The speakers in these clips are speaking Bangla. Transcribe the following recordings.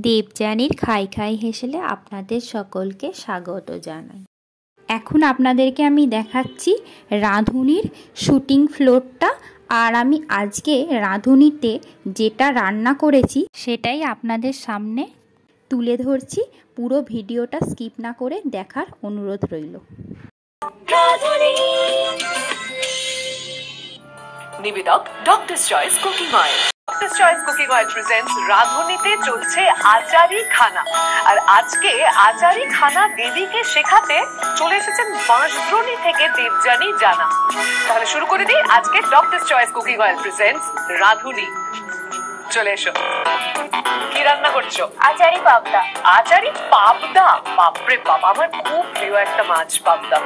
দেবযানীর খাই খাই হেসেলে আপনাদের সকলকে স্বাগত জানাই। এখন আপনাদেরকে আমি দেখাচ্ছি রাঁধুনির শুটিং ফ্লোরটা। আর আমি আজকে রাঁধুনিতে যেটা রান্না করেছি সেটাই আপনাদের সামনে তুলে ধরছি। পুরো ভিডিওটা স্কিপ না করে দেখার অনুরোধ রইল। নিবেদক doctor's choice cooking oil. Doctor's choice cooking oil presents রাঁধুনিতে চলছে আচারি খানা। আর আজকে আচারি খানা দেবীকে শেখাতে চলে এসেছেন বাঁশদ্রোণী থেকে দেবযানী জানা। তাহলে শুরু করে দিই আজকে doctors choice cooking oil presents রাঁধুনি। চলে এসো। কি রান্না করছো? আচারি পাবদা। আচারি পাবদা, বাপরে বাবা, আমার খুব প্রিয় একটা মাছ পাবদা।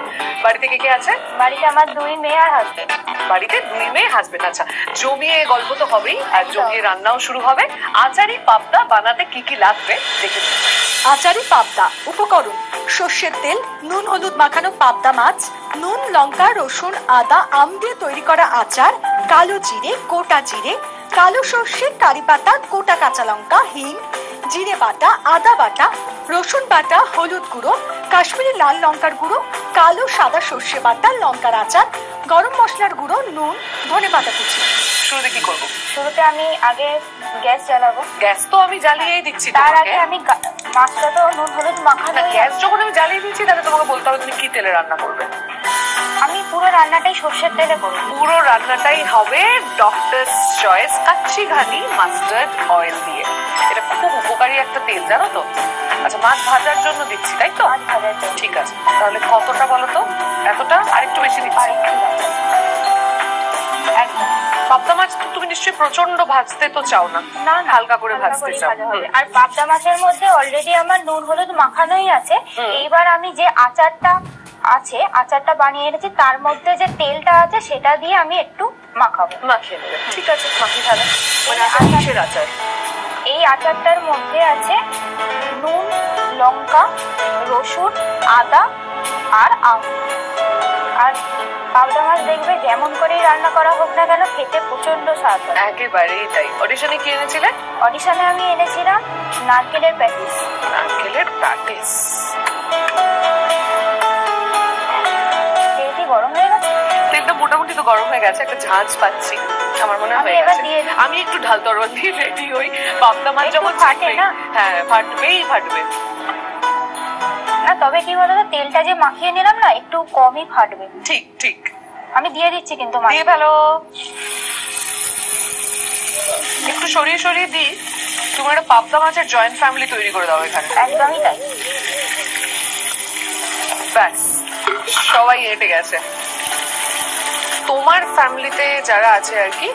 বাড়িতে কে কে আছে? বাড়িতে আমার 2 মেয়ে আর হাজবেন্ড। বাড়িতে 2 মেয়ে, হাজবেন্ড। আচ্ছা, জমিয়ে গল্প তো হবেই আর জমিয়ে রান্নাও শুরু হবে। আচারি পাবদা বানাতে কি কি লাগবে দেখে নিন। আচারি পাবদা উপকরণ: সর্ষের তেল, নুন হলুদ মাখানো পাবদা মাছ, নুন লঙ্কা রসুন আদা আম দিয়ে তৈরি করা আচার, কালো জিরে, গোটা জিরে, কালো সর্ষে, কারি পাতা, গোটা কাঁচা লঙ্কা, হিং, জিরে বাটা, আদা বাটা, রসুন বাটা, হলুদ গুঁড়ো, কাশ্মীরি লাল লঙ্কার গুঁড়ো, কালো সাদা সর্ষে বাটা, লঙ্কার আচার, গরম মশলার গুঁড়ো, নুন, ধনে পাতা কুচি। শুরুতে কি করবো? শুরুতে আমি আগে গ্যাস জ্বালাবো। গ্যাস তো আমি জ্বালিয়েই দিচ্ছি। তার আগে আমি মাছটা তো নুন হলুদ মাখানো। গ্যাস যখন আমি জ্বালিয়ে দিচ্ছি তাহলে তোমাকে বলতে হবে তুমি কি তেলে রান্না করবে। আমি পুরো রান্নাটাই সর্ষের তেলে করব। পুরো রান্নাটাই হবে ডক্টরস চয়েস কাচ্চি ঘানি মাস্টার্ড অয়েল দিয়ে। এটা খুব উপকারী একটা তেল, জানো তো। আচ্ছা, মাছ ভাজার জন্য দিচ্ছি তাই তো? মাছ ভাজার জন্য। ঠিক আছে, তাহলে কতটা বলো তো? এতটা? আরেকটু বেশি দিচ্ছি। একদম। পাবদা মাছ তো তুমি নিশ্চয়ই প্রচন্ড ভাজতে তো চাও না? না, হালকা করে ভাজতে চাও। আর পাবদা মাছের মধ্যে অলরেডি আমার নুন হলুদ মাখানোই আছে। এইবার আমি যে আচারটা বানিয়ে এনেছি তার মধ্যে যে তেলটা আছে সেটা দিয়ে আমি একটু মাখাবো। মাখিয়ে নেবে। ঠিক আছে, মাখিয়ে ফেলো। মানে কিসের আচার? এই আচারটার মধ্যে আছে নুন লঙ্কা রসুন আদা আর আম। আর পাবদা মাছ দেখবে যেমন করেই রান্না করা হোক না কেন খেতে প্রচন্ড স্বাদ হয়। একেবারেই তাই। অডিশনে কি এনেছিলে? অডিশনে আমি এনেছিলাম নারকেলের প্যাটিস। নারকেলের প্যাটিস। তেলটি গরম হয়ে গেছে? তেলটা মোটামুটি তো গরম হয়ে গেছে, একটা ঝাঁঝ পাচ্ছি আমার মনে হয়। আমি একটু ঢাল তরল দিয়ে রেডি হই। পাবদা মাছ যখন ফাটে না? হ্যাঁ, ফাটবেই ফাটবে। না, তবে কি বলতো, তেলটা যে মাখিয়ে নিলাম না একটু কমই ফাটবে। ঠিক ঠিক। আমি দিয়ে দিচ্ছি কিন্তু দিয়ে ভালো একটু সরিয়ে সরিয়ে দিই। তুমি একটা পাবদা মাছের জয়েন্ট ফ্যামিলি তৈরি করে দাও এখানে। একদমই তাই। ব্যাস, সবাই এটে গেছে। তোমার ফ্যামিলিতে যারা আছে আর কি,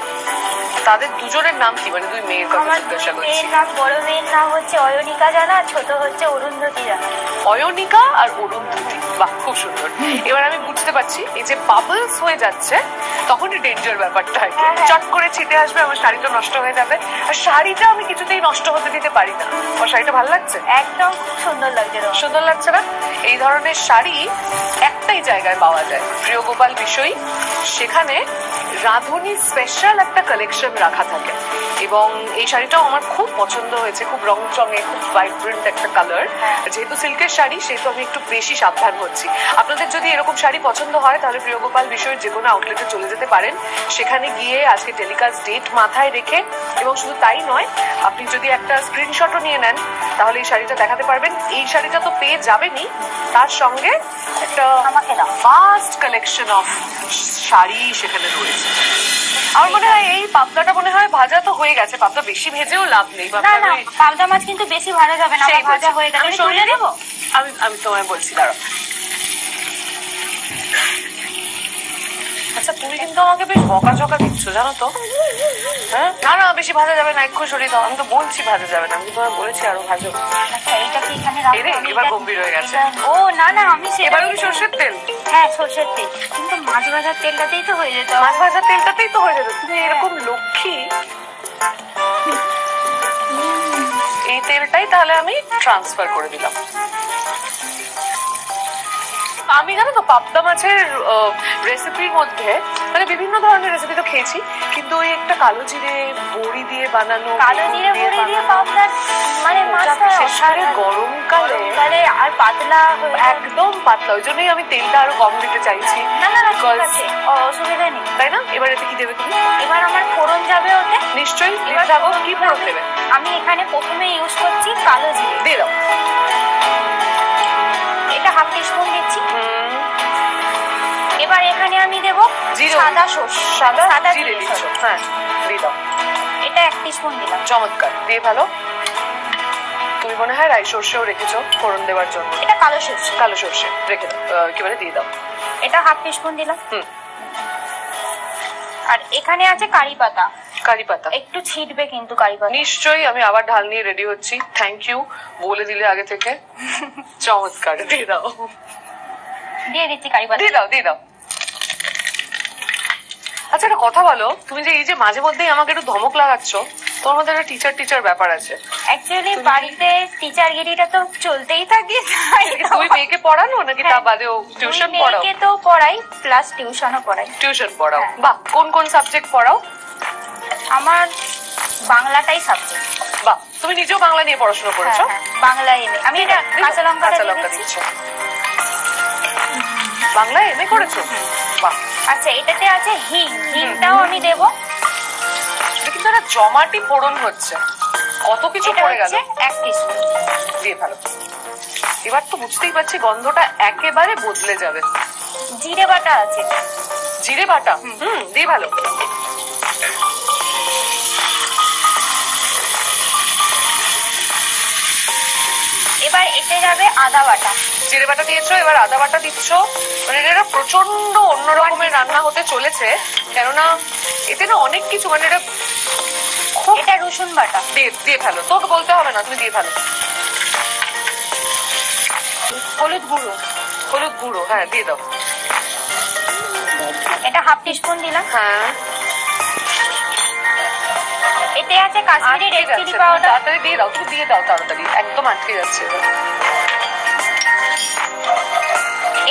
তাদের দুজনের নাম কি? মানে 2 মেয়ের কথা জিজ্ঞাসা করছি। মেয়ের নাম, বড় মেয়ের নাম হচ্ছে অয়নিকা জানা, ছোট হচ্ছে অরুন্ধতী জানা। অয়নিকা আর অরুন্ধতী, বাহ, খুব সুন্দর। এবার আমি বুঝতে পারছি এই যে বাবলস হয়ে যাচ্ছে তখনই ডেঞ্জার ব্যাপারটা। চট করে ছিটে আসবে, আমার শাড়িটা নষ্ট হয়ে যাবে। আর শাড়িটা আমি কিছুতেই নষ্ট হতে দিতে পারি না। আমার শাড়িটা ভালো লাগছে? একদম খুব সুন্দর লাগছে। সুন্দর লাগছে না? এই ধরনের শাড়ি একটাই জায়গায় পাওয়া যায়, প্রিয়গোপাল বিষয়ী। সেখানে রাঁধুনি স্পেশাল একটা কালেকশন রাখা থাকে এবং এই শাড়িটাও আমার খুব পছন্দ হয়েছে। খুব রং চঙে, খুব ভাইব্রেন্ট একটা কালার। যেহেতু সিল্কের শাড়ি সেহেতু আমি একটু বেশি সাবধান হচ্ছি। আপনাদের যদি এরকম শাড়ি পছন্দ হয় তাহলে প্রিয়গোপাল বিষয়ের যে কোনো আউটলেটে চলে যেতে পারেন। সেখানে গিয়ে আজকে টেলিকাস্ট ডেট মাথায় রেখে, এবং শুধু তাই নয়, আপনি যদি একটা স্ক্রিনশটও নিয়ে নেন তাহলে এই শাড়িটা দেখাতে পারবেন। এই শাড়িটা তো পেয়ে যাবেনই, তার সঙ্গে একটা ফাস্ট কালেকশন অফ শাড়ি সেখানে রয়েছে। আমার মনে হয় এই পাবদাটা মনে হয় ভাজা তো হয়ে গেছে। পাবদা বেশি ভেজেও লাভ নেই। পাবদা মাছ কিন্তু বেশি ভাজা যাবে না, ভাজা হয়ে গেলে সরিয়ে দেবো। আমি তোমায় বলছি, দাঁড়াও। আচ্ছা, তুমি কিন্তু আমাকে বেশ বকাঝকা দিচ্ছ জানো তো। হ্যাঁ, না না, বেশি ভাজা যাবে না, একটু সরিয়ে দাও। আমি তো বলছি ভাজা যাবে না, আমি তোমায় বলেছি আরো ভাজো। এবার গম্ভীর হয়ে গেছে। ও না না, আমি এবার ওই সর্ষের তেল। হ্যাঁ, সর্ষের তেল। কিন্তু মাছ ভাজার তেলটাতেই তো হয়ে যেত। মাছ ভাজার তেলটাতেই তো হয়ে যেত। তুমি এরকম লক্ষ্মী। এই তেলটাই তাহলে আমি ট্রান্সফার করে দিলাম। আমি জানো তো পাবদা মাছের রেসিপির মধ্যে মানে বিভিন্ন ধরনের রেসিপি তো খেয়েছি, কিন্তু ওই একটা কালো জিরে বড়ি দিয়ে বানানো, কালো জিরে বড়ি দিয়ে পাবদা মানে মাছ আরে গরমকালে আর পাতলা একদম পাতলা, ওই জন্যই আমি তেলটা আরো কম দিতে চাইছি। না ঠিক আছে, অসুবিধা নেই, তাই না? এবার এতে কি দেবে তুমি? এবার আমার ফোড়ন যাবে ওতে। নিশ্চয়ই। এবার দেখো কি ফোড়ন দেবে। আমি এখানে প্রথমে ইউজ করছি কালো জিরে। দিয়ে দাও। এটা হাফ টিস্পুন দিচ্ছি। এবার এখানে আমি দেবো সাদা সর্ষে, সাদা জিরে দিচ্ছ। হ্যাঁ দিয়ে দাও। এটা 1 টিস্পুন দিলাম। চমৎকার, দিয়ে ভালো। তুমি মনে হয় রাই সর্ষেও রেখেছো ফোড়ন দেওয়ার জন্য। এটা কালো সর্ষে। কালো সর্ষে রেখে দাও, কি বলে দিয়ে দাও। এটা হাফ টিস্পুন দিলাম। আর এখানে আছে কারি পাতা। কারি পাতা একটু ছিটবে কিন্তু কারি পাতা। নিশ্চয়ই। আমি আবার ঢাল নিয়ে রেডি হচ্ছি। থ্যাংক ইউ, বলে দিলে আগে থেকে। চমৎকার, দিয়ে দাও। দিয়ে দিচ্ছি কারি পাতা। দিয়ে দাও দিয়ে দাও। আচ্ছা একটা কথা বলো, তুমি যে এই যে মাঝে মধ্যেই আমাকে একটু ধমক লাগাচ্ছ, তোমার মধ্যে একটা টিচার ব্যাপার আছে। অ্যাকচুয়ালি বাড়িতে টিচারগিরিটা তো চলতেই থাকে। তুমি মেয়েকে পড়ানো নাকি তা বাদেও টিউশন পড়াও? মেয়েকে তো পড়াই, প্লাস টিউশনও পড়াই। টিউশন পড়াও, বাহ। কোন কোন সাবজেক্ট পড়াও? আমার বাংলাটাই সাবজেক্ট। বাহ, তুমি নিজেও বাংলা নিয়ে পড়াশোনা করেছো? বাংলা এমএ। আমি এটা কাঁচা লঙ্কা দিচ্ছি। বাংলা এমএ করেছো? বাহ। আচ্ছা এটাতে আছে হিং, হিংটাও আমি দেব। কিন্তু একটা জমাটি ফোড়ন হচ্ছে, কত কিছু পড়ে গেল। 1 টিস্পুন দিয়ে ভালো। এবার তো বুঝতেই পারছি গন্ধটা একেবারে বদলে যাবে। জিরে বাটা আছে। জিরে বাটা? দিয়ে ভালো। এবার এতে যাবে আদা বাটা। জিরে বাটা দিয়েছো, এবার আদা বাটা দিচ্ছ। মানে এটা প্রচন্ড অন্য রকমের রান্না হতে চলেছে, কেননা এতে না অনেক কিছু, মানে এটা রসুন বাটা। দিয়ে ভালো। তোকে বলতে হবে না, তুমি দিয়ে ভালো। হলুদ গুঁড়ো, হ্যাঁ দিয়ে দাও। এটা হাফ টিস্পুন দিলাম। হ্যাঁ। এতে আছে কাশ্মীরি রেড চিলি পাউডার। তাড়াতাড়ি দিয়ে দাও, তুমি দিয়ে দাও তাড়াতাড়ি, একদম আটকে যাচ্ছে।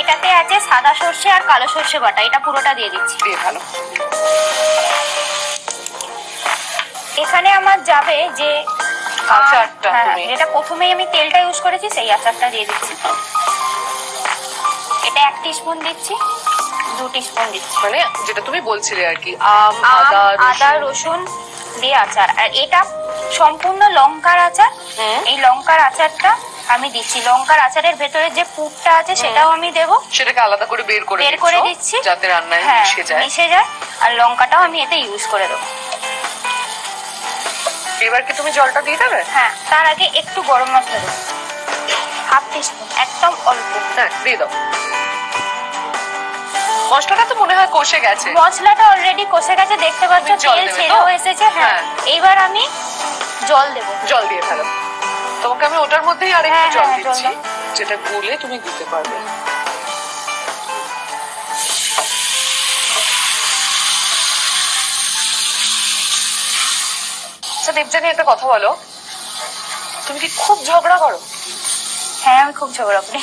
এটাতে আছে সাদা সর্ষে আর কালো সর্ষে বাটা, এটা পুরোটা দিয়ে দিচ্ছি। দিয়ে ভালো। এখানে আমার যাবে যে আচারটা, যেটা প্রথমেই আমি তেলটা ইউজ করেছি সেই আচারটা দিয়ে দিচ্ছি। এটা 1 টিস্পুন দিচ্ছি, 2 টিস্পুন দিচ্ছি। মানে যেটা তুমি বলছিলে আর কি, আদা রসুন দিয়ে আচার। আর এটা সম্পূর্ণ লঙ্কার আচার। এই লঙ্কার আচারটা আমি দিচ্ছি। লঙ্কার আচারের ভেতরে যে পুরটা আছে সেটাও আমি দেব। সেটাকে আলাদা করে বের করে দিচ্ছি যাতে রান্নায় মিশে যায়। আর লঙ্কাটাও আমি এতে ইউজ করে দেবো। এবার কি তুমি জলটা দিয়ে দেবে? হ্যাঁ, তার আগে একটু গরম মশলা দেবো, হাফ টিস্পুন, একদম অল্প। হ্যাঁ দিয়ে দাও। মশলাটা তো মনে হয় কষে গেছে। মশলাটা অলরেডি কষে গেছে, দেখতে পাচ্ছ তেল ছেড়েও এসেছে। হ্যাঁ, এইবার আমি জল দেবো। জল দিয়ে ভালো। তোমাকে আমি ওটার মধ্যেই আরেকটু জল দিচ্ছি, যেটা গুলে তুমি দিতে পারবে। দেবজানি একটা কথা বলো, তুমি কি খুব ঝগড়া করো? হ্যাঁ আমি খুব ঝগড়া করি।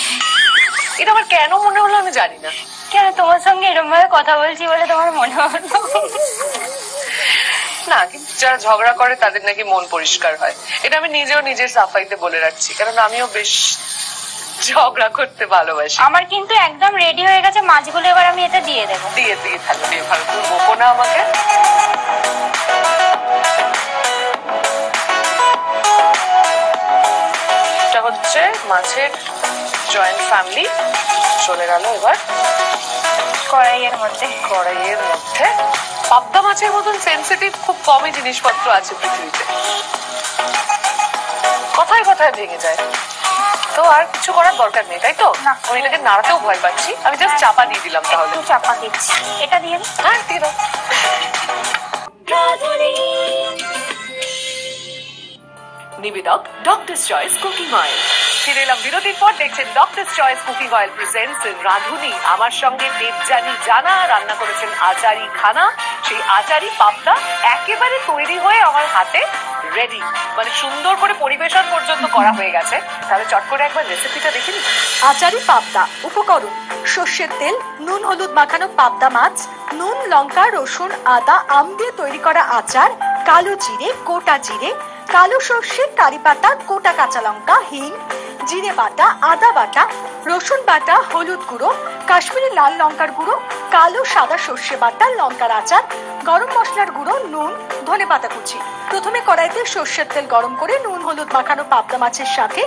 এটা আমার কেন মনে হলো আমি জানি না। কেন, তোমার সঙ্গে এরকম ভাবে কথা বলছি বলে তোমার মনে হলো? না, কিন্তু যারা ঝগড়া করে তাদের নাকি মন পরিষ্কার হয়। এটা আমি নিজেও নিজের সাফাইতে বলে রাখছি, কারণ আমিও বেশ ঝগড়া করতে ভালোবাসি। আমার কিন্তু একদম রেডি হয়ে গেছে মাছগুলো, এবার আমি এটা দিয়ে দেবো। দিয়ে থাকো, দিয়ে ভালো। তুমি বকো না আমাকে। এটা হচ্ছে মাছের জয়েন্ট ফ্যামিলি। চলে গেল এবার কড়াইয়ের মধ্যে। পাবদা মাছের মতন সেন্সিটিভ খুব কমই জিনিসপত্র আছে পৃথিবীতে, কথায় কথায় ভেঙে যায়। তো আর কিছু করার দরকার নেই, তাই তো? আমি এটাকে নাড়াতেও ভয় পাচ্ছি, আমি জাস্ট চাপা দিয়ে দিলাম। তাহলে চাপা দিচ্ছি, এটা দিয়ে দিই। হ্যাঁ দিয়ে দাও। নিবেদক ডক্টরস চয়েস কুকিং অয়েল। ফিরে এলাম বিরতির পর, দেখছেন doctors choice cooking oil presents রাঁধুনি। আমার সঙ্গে দেবজানি জানা রান্না করেছেন আচারি খানা। সেই আচারি পাবদা একেবারে তৈরি হয়ে আমার হাতে রেডি, মানে সুন্দর করে পরিবেশন পর্যন্ত করা হয়ে গেছে। তাহলে চট করে একবার রেসিপিটা দেখে নিই। আচারি পাবদা। উপকরণ: সর্ষের তেল, নুন হলুদ মাখানো পাবদা মাছ, নুন লঙ্কা রসুন আদা আম দিয়ে তৈরি করা আচার, কালো জিরে, গোটা জিরে, কালো সর্ষে, কারি পাতা, গোটা কাঁচা লঙ্কা, হিং, জিরে বাটা, আদা বাটা, রসুন বাটা, হলুদ গুঁড়ো, কাশ্মীরি লাল লঙ্কার গুঁড়ো, কালো সাদা সর্ষে বাটা, লঙ্কার আচার, গরম মশলার গুঁড়ো, নুন, ধনেপাতা কুচি। প্রথমে কড়াইতে সর্ষের তেল গরম করে নুন হলুদ মাখানো পাবদা মাছের সাথে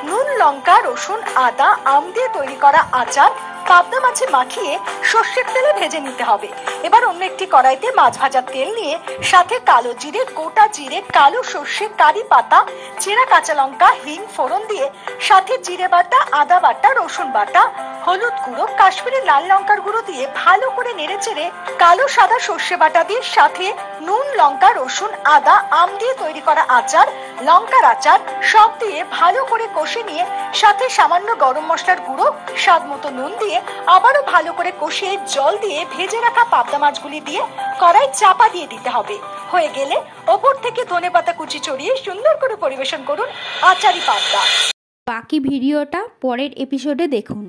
নুন, লঙ্কা, রসুন, আদা, আম দিয়ে তৈরি করা আচার পাবদা মাছে মাখিয়ে সর্ষের তেলে ভেজে নিতে হবে। এবার অন্য একটি কড়াইতে মাছ ভাজার তেল নিয়ে সাথে কালো জিরে, গোটা জিরে, কালো সর্ষে, কারি পাতা, চেরা কাঁচা লঙ্কা, হিং ফোড়ন দিয়ে সাথে জিরে বাটা, আদা বাটা, রসুন বাটা, হলুদ গুঁড়ো, কাশ্মীরি লাল লঙ্কার গুঁড়ো দিয়ে ভালো করে নেড়েচেড়ে কালো সাদা সর্ষে বাটা দিয়ে সাথে নুন, লঙ্কা, রসুন, আদা, আম দিয়ে তৈরি করা আচার, লঙ্কার আচার সব দিয়ে ভালো করে কষে নিয়ে সাথে সামান্য গরম মশলার গুঁড়ো, স্বাদ মতো নুন দিয়ে আবারও ভালো করে কষিয়ে জল দিয়ে ভেজে রাখা পাবদা মাছগুলি দিয়ে কড়াই চাপা দিয়ে দিতে হবে। হয়ে গেলে ওপর থেকে ধনেপাতা কুচি ছড়িয়ে সুন্দর করে পরিবেশন করুন আচারি পাবদা। বাকি ভিডিওটা পরের এপিসোডে দেখুন।